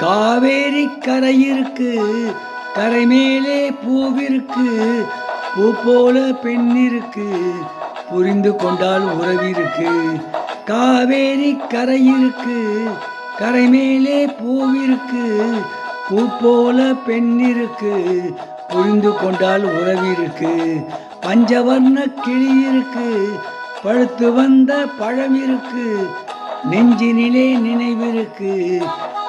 காவேரி கரையிருக்கு, கரை மேலே பூவிருக்கு, பூ போல பெண்ணிருக்கு, புரிந்து கொண்டால் உறவிருக்கு. காவேரி கரையிருக்கு, கரை மேலே பூவிருக்கு, பூ போல பெண்ணிருக்கு, புரிந்து கொண்டால் உறவிருக்கு. பஞ்சவர்ண கிளியிருக்கு, பழுத்து வந்த பழமிருக்கு, நெஞ்சினிலே நினைவிருக்கு,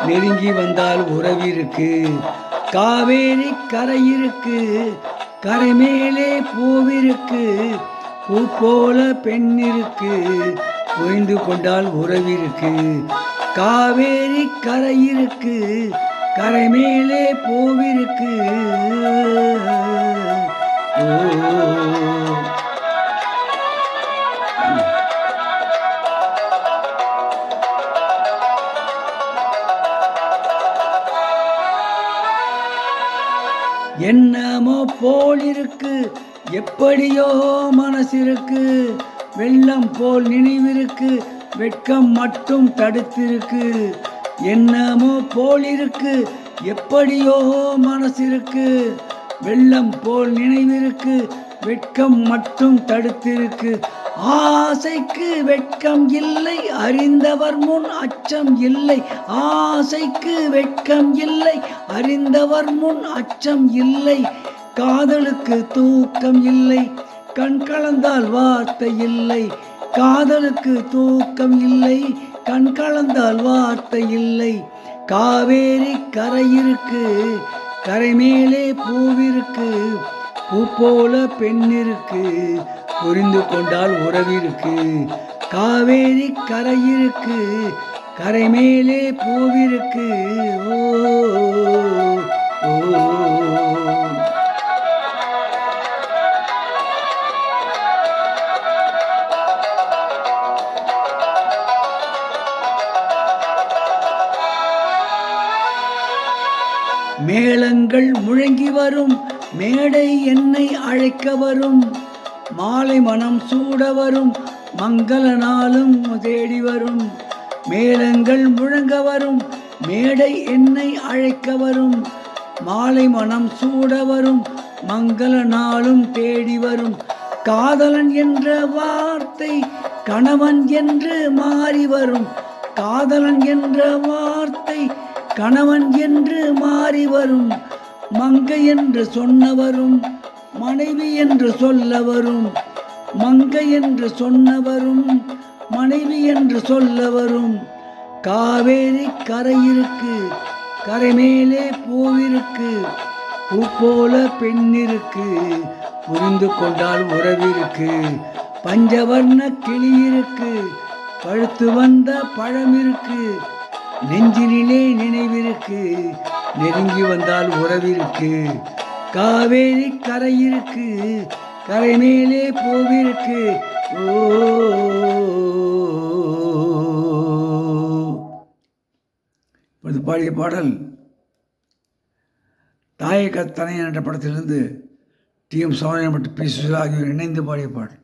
நெருங்கி வந்தால் உறவிருக்கு. காவேரி கரையிருக்கு, கரை மேலே பூவிருக்கு, பூ போல பெண்ணிருக்கு, புரிந்து கொண்டால் உறவிருக்கு. காவேரி கரையிருக்கு, கரை மேலே பூவிருக்கு. என்னமோ போலிருக்கு, எப்படியோ மனசிருக்கு, வெள்ளம் போல் நினைவிருக்கு, வெட்கம் மட்டும் தடுத்திருக்கு. என்னமோ போலிருக்கு, எப்படியோ மனசிருக்கு, வெள்ளம் போல் நினைவிருக்கு, வெட்கம் மட்டும் தடுத்திருக்கு. ஆசைக்கு வெட்கம் இல்லை, அறிந்தவர் முன் அச்சம் இல்லை. ஆசைக்கு வெட்கம் இல்லை, அறிந்தவர் முன் அச்சம் இல்லை. காதலுக்கு தூக்கம் இல்லை, கண் கலந்தால் வார்த்தை இல்லை. காதலுக்கு தூக்கம் இல்லை, கண் கலந்தால் வார்த்தை இல்லை. காவேரி கரையிருக்கு, கரை மேலே பூவிருக்கு, பூ போல பெண்ணிருக்கு, புரிந்து கொண்டால் உறவிருக்கு. காவேரி கரையிருக்கு, கரை மேலே பூவிருக்கு. ஓ மேளங்கள் முழங்கி வரும், மேடை என்னை அழைக்க வரும், மாலை மனம் சூட வரும், மங்கள நாளும் தேடி வரும். மேளங்கள் முழங்க வரும், மேடை என்னை அழைக்க வரும், மாலை மனம் சூட வரும், மங்கள நாளும் தேடி வரும். காதலன் என்ற வார்த்தை கணவன் என்று மாறி வரும். காதலன் என்ற வார்த்தை கணவன் என்று மாறி வரும். மங்கை என்று சொன்னவரும் மனைவி என்று சொல்ல வரும். மங்கை என்று சொன்னவரும் மனைவி என்று சொல்ல வரும். காவேரி கரையிருக்கு, கரை மேலே பூவிருக்கு, பூ போல பெண்ணிருக்கு, புரிந்து கொண்டால் உறவிருக்கு. பஞ்சவர்ண கிளியிருக்கு, பழுத்து வந்த பழமிருக்கு, நெஞ்சினிலே நினைவிருக்கு, நெருங்கி வந்தால் உறவிருக்கு. காவேரி கரையிருக்கு, கரை மேலே பூவிருக்கு. ஓ பாடிய பாடல் தாயக தனையன் என்ற படத்திலிருந்து டி.எம். சௌந்தரராஜன் மற்றும் பி. சுசீலா ஆகியோர் இணைந்து பாடிய பாடல்.